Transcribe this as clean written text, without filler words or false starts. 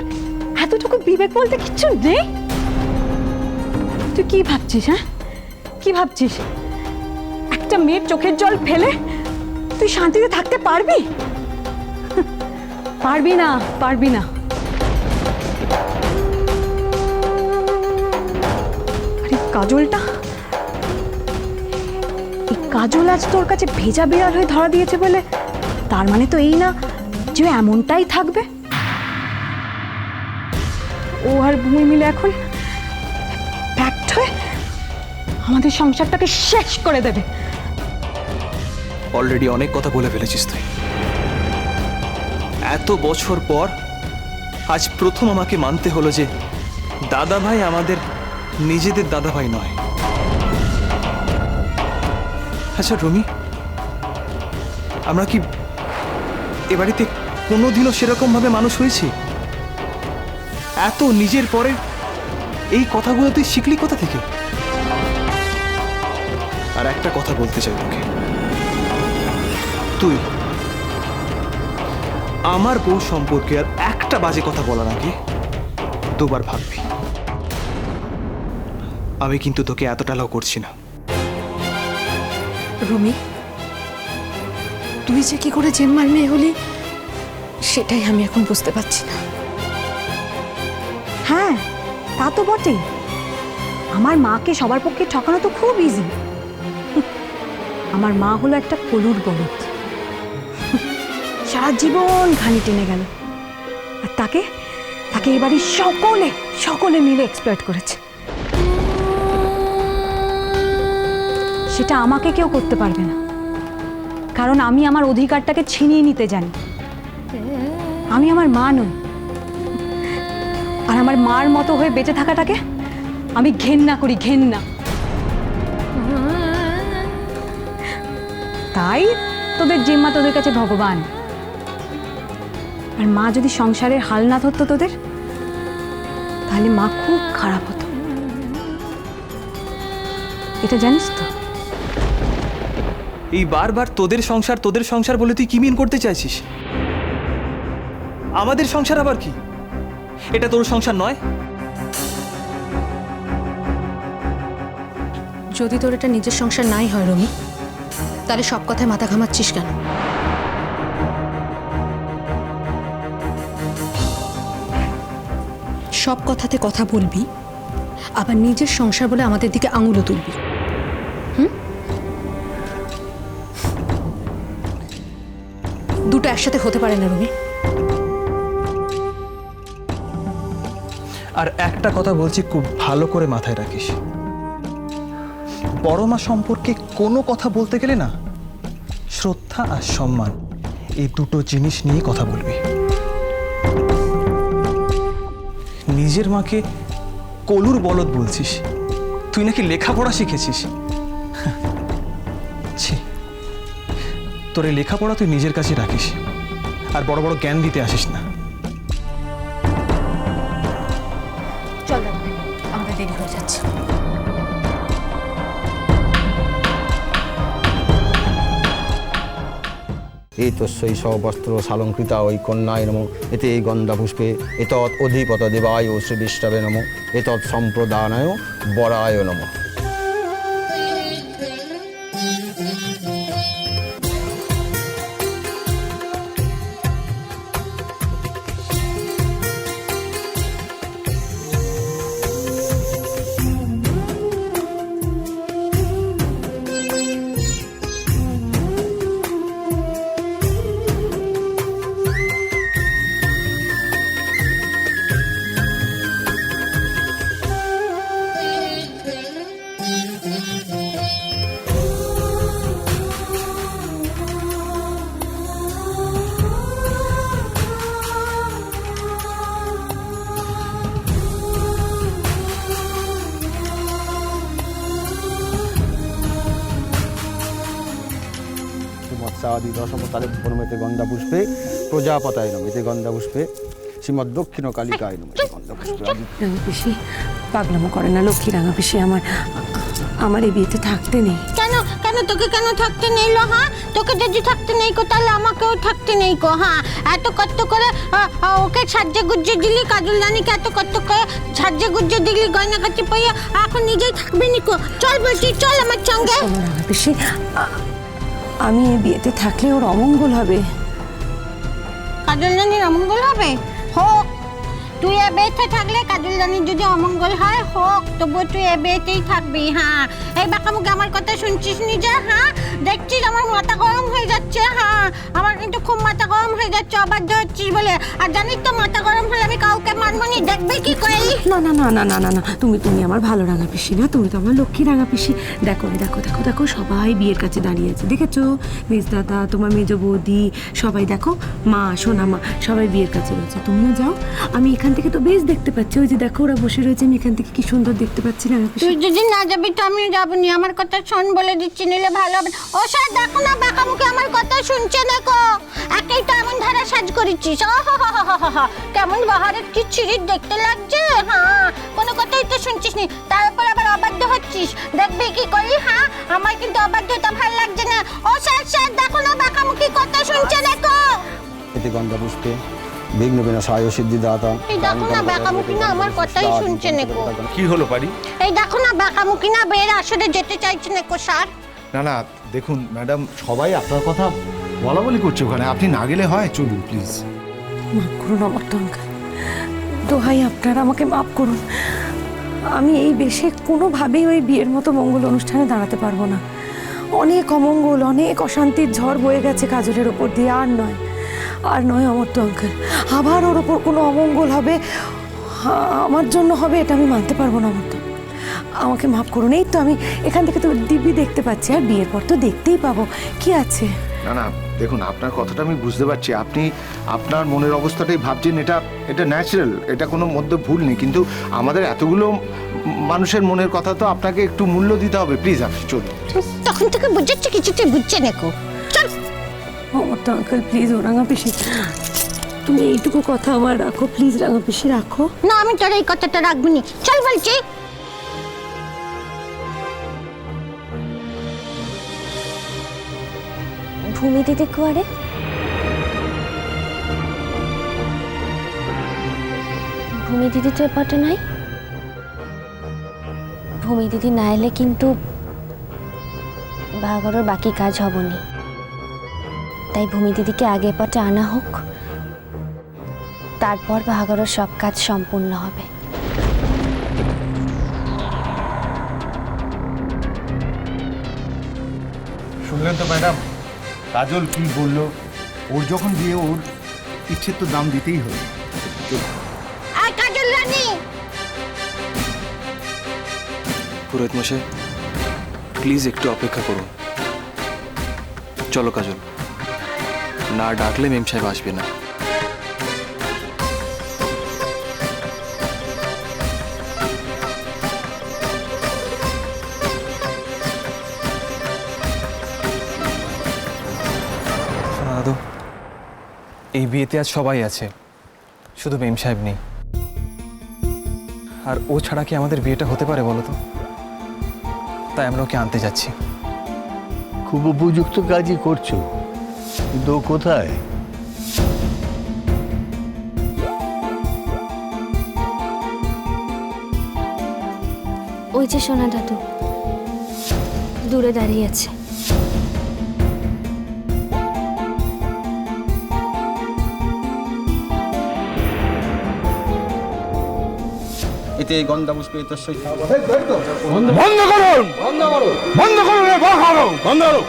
তোর এতটুকু বিবেক বলতে কিচ্ছু নেই? তুই কি ভাবছিস? হ্যাঁ, কি ভাবছিস? একটা মেয়ের চোখের জল ফেলে তুই শান্তিতে থাকতে পারবি? পারবি না, পারবি না। আরে কাজলটা, এই কাজল আজ তোর কাছে ভেজা বিড়াল হয়ে ধরা দিয়েছে বলে তার মানে তো এই না যে এমনটাই থাকবে। ও আর ভূমি মিলে এখন প্যাক্ট হয়ে আমাদের সংসারটাকে শেষ করে দেবে। অলরেডি অনেক কথা বলে ফেলেছিস তুই। এত বছর পর আজ প্রথম আমাকে মানতে হলো যে দাদা ভাই আমাদের নিজেদের দাদা ভাই নয়। আচ্ছা রুমি, আমরা কি এ বাড়িতে কোনোদিনও সেরকম ভাবে মানুষ হয়েছি? এত নিজের পরে এই কথাগুলো তুই শিখলি কোথা থেকে? আর একটা কথা বলতে চাই তোকে, তুই আমার বউ সম্পর্কে আর একটা বাজে কথা বলার আগে দুবার ভাববি। আমি কিন্তু তোকে এতটা লাভ করছি না। রুমি, তুই যে কি করে জেম্মার মেয়ে হলি সেটাই আমি এখন বুঝতে পারছি না। হ্যাঁ, তা তো বটেই। আমার মাকে সবার পক্ষে ঠকানো তো খুব ইজি। আমার মা হলো একটা কলুর বলদ, সারা জীবন ঘানি টেনে গেল, আর তাকে তাকে এবারে সকলে সকলে মিলে এক্সপ্লয়েট করেছে। সেটা আমাকে কেউ করতে পারবে না, কারণ আমি আমার অধিকারটাকে ছিনিয়ে নিতে জানি। আমি আমার মা নই, আর আমার মার মতো হয়ে বেঁচে থাকাটাকে আমি ঘেন্না করি, ঘেন্না। তাই তোদের জিম্মা তোদের কাছে ভগবান। আর মা যদি সংসারের হাল না ধরতো তোদের, তাহলে মা খুব খারাপ হতো। এটা জানিস তো? এই বারবার তোদের সংসার বলে তুই কি মিন করতে চাইছিস? আমাদের সংসার আবার কি? এটা তোর সংসার নয়? যদি তোর এটা নিজের সংসার নাই হয় রুমি, তাহলে সব কথায় মাথা ঘামাচ্ছিস কেন? সব কথাতে কথা বলবি, আবার নিজের সংসার বলে আমাদের দিকে আঙুলও তুলবি। দুটো একসাথে হতে পারে না রুমি। আর একটা কথা বলছি, খুব ভালো করে মাথায় রাখিস, বড় মা সম্পর্কে কোনো কথা বলতে গেলে না, শ্রদ্ধা আর সম্মান এই দুটো জিনিস নিয়ে কথা বলবি। নিজের মাকে কলুর বলদ বলছিস? তুই নাকি লেখাপড়া শিখেছিস? ছি, তোর এই লেখাপড়া তুই নিজের কাছে রাখিস, আর বড় বড় জ্ঞান দিতে আসিস না। চল দাদা, আমাদের দেরি হয়ে যাচ্ছে। এই তস্যৈ সবস্ত্র সালঙ্কৃতা ওই কন্যায় নমঃ, এতে এই গন্ধা পুষ্পে এতৎ অধিপত দেবায় শ্রী বিষ্ণবে নমঃ, এতৎ সম্প্রদানায় বরায় নমঃ। মৎস্যাদি দশম তালে প্রণমেতে গন্ধা পুষ্পে প্রজাপতায় নমঃ, এতে গন্ধা পুষ্পে শ্রীমদ দক্ষিণ কালিকায় নমঃ, এতে গন্ধা পুষ্পে। রাঙা পিসি পাগলামো করে না, লক্ষ্মী রাঙা পিসি, আমার এই বিয়েতে থাকতে নেই। কেন কেন তোকে কেন থাকতে নেইলো? হ্যাঁ, তোকে যদি থাকতে নেই কো তাহলে আমাকেও থাকতে নেই কো। হ্যাঁ, এত কষ্ট করে ওকে সাজ্জে গুজ্জে দিলি, কাজল রানীকে এত কষ্ট করে সাজ্জে গুজ্জে দিলি, গয়না কাটি পাইয়া, এখন নিজেই থাকবে নিকো। চল বলছি, চল আমার সঙ্গে। পিসি, আমি এই বিয়েতে থাকলে ওর অমঙ্গল হবে। কাজল রানীর অমঙ্গল হবে? হোক, তুই এ বিয়েতে থাকলে কাজল রানীর যদি অমঙ্গল হয় হোক, তবুও তুই এ বিয়েতেই থাকবি। হ্যাঁ, এই বাঁকামুখে আমার কথা শুনছিস নিজে? হ্যাঁ, দেখছিস আমার মাথা গরম হয়ে যাচ্ছে। হ্যাঁ, আমার কিন্তু খুব মাথা গরম হয়ে যাচ্ছে, অবাধ্য হচ্ছিস বলে। আর জানিস তো মাথা গরম হলে আমি কাউকে মানবো নি, দেখবে কি করে। না না না না না না না, তুমি আমার ভালো রাঙা পিসি না, তুমি তো আমার লক্ষ্মী রাঙা পিসি। দেখো দেখো দেখো দেখো, সবাই বিয়ের কাছে দাঁড়িয়ে আছে, দেখেছো? মেজ দাদা, তোমার মেজ বৌদি, সবাই দেখো, মা, সোনা মা, সবাই বিয়ের কাছে রয়েছে। তুমিও যাও, আমি এখান থেকে তো বেশ দেখতে পাচ্ছি। ওই যে দেখো ওরা বসে রয়েছে, আমি এখান থেকে কি সুন্দর দেখতে পাচ্ছি রাঙা পিসি। তুই যদি না যাবি তো আমিও যাবো নি, আমার কথা শোন বলে দিচ্ছি, নিলে ভালো হবে। ও স্যার দেখো না, বাঁকামুখে আমার কথা শুনছে না কো। একেই তো এমন ধারা সাজ করেছিস, কেমন বাহারের কি ছিরিট দেখতে লাগছে। হ্যাঁ, কোনো কথাই তো শুনছিস নি, তারপর আবার অবাধ্য হচ্ছিস, দেখবি কি করি। হ্যাঁ, আমার কিন্তু অবাধ্যতা ভালো লাগছে না। ও স্যার স্যার দেখো না, বাঁকামুখি কথা শুনছে দেখো। এতে গন্ধা পুষ্পে বিঘ্ন বিনাশায় সিদ্ধিদাতা। এই দেখো না, বাঁকামুখি না আমার কথাই শুনছে না কো। কি হলো পারি? এই দেখো না, বাঁকামুখি না বের আসলে যেতে চাইছে না কো স্যার। না না, দেখুন ম্যাডাম, সবাই আপনার কথা বলা বলি করছে ওখানে, আপনি না গেলে হয়? চলুন প্লিজ। মাফ করুন আমার টঙ্কা, দোহাই আপনারা আমাকে মাফ করুন। আমি এই বেশে কোনোভাবেই ওই বিয়ের মতো মঙ্গল অনুষ্ঠানে দাঁড়াতে পারবো না। অনেক অমঙ্গল, অনেক অশান্তির ঝড় বয়ে গেছে কাজলের ওপর দিয়ে। আর নয় অমর্ত আঙ্কেল, আবার ওর ওপর কোনো অমঙ্গল হবে, আমার জন্য হবে, এটা আমি মানতে পারবো না। অমর্ত, আমাকে মাফ করুন। এই তো আমি এখান থেকে তো দিব্যি দেখতে পাচ্ছি, আর বিয়ের পর তো দেখতেই পাবো, কি আছে। না না, দেখুন আপনার কথাটা আমি বুঝতে পারছি, আপনি আপনার মনের অবস্থাটাই ভাবছেন, এটা ন্যাচারাল, এটা কোনো মধ্যে ভুল নেই, কিন্তু আমাদের এতগুলো মানুষের মনের কথা তো আপনাকে একটু মূল্য দিতে হবে। প্লিজ আপনি চলুন। তখন থেকে বুঝাচ্ছে, কিছুতেই বুঝছে না কো। চল। অমর্ত আঙ্কেল প্লিজ, ও রাঙা পিসি, তুমি এইটুকু কথা আমার রাখো প্লিজ, রাঙা পিসি রাখো। না, আমি তোর এই কথাটা রাখবো নি, চল বলছি। ভূমি দিদি কুয়ারে? ভূমি দিদি তো এপাটে নাই। ভূমি দিদি না এলে কিন্তু বাহাগরের বাকি কাজ হবনি, তাই ভূমি দিদিকে আগে এপাটে আনা হোক, তারপর বাহাগরের সব কাজ সম্পূর্ণ হবে। শুনলেন তো ম্যাডাম, কাজল কি বললো? ওর যখন বিয়ে, ওর ইচ্ছের তো দাম দিতেই হবে। আর কাজল রানী, পুরোহিত মশাই প্লিজ একটু অপেক্ষা করুন। চলো কাজল, না ডাকলে মেম সাহেব আসবে না। দাদু, এই বিয়েতে আজ সবাই আছে, শুধু মেম সাহেব নেই। আর ও ছাড়া কি আমাদের বিয়েটা হতে পারে বলো তো? তাই আমরা ওকে আনতে যাচ্ছি। খুব উপযুক্ত কাজই করছো, কিন্তু ও কোথায়? ওই যে সোনা দাদু দূরে দাঁড়িয়ে আছে। এতে গন্ধা পুষ্পে তস্যই বন্ধ করুন, বন্ধ করুন, বন্ধ করুন, বন্ধ করুন।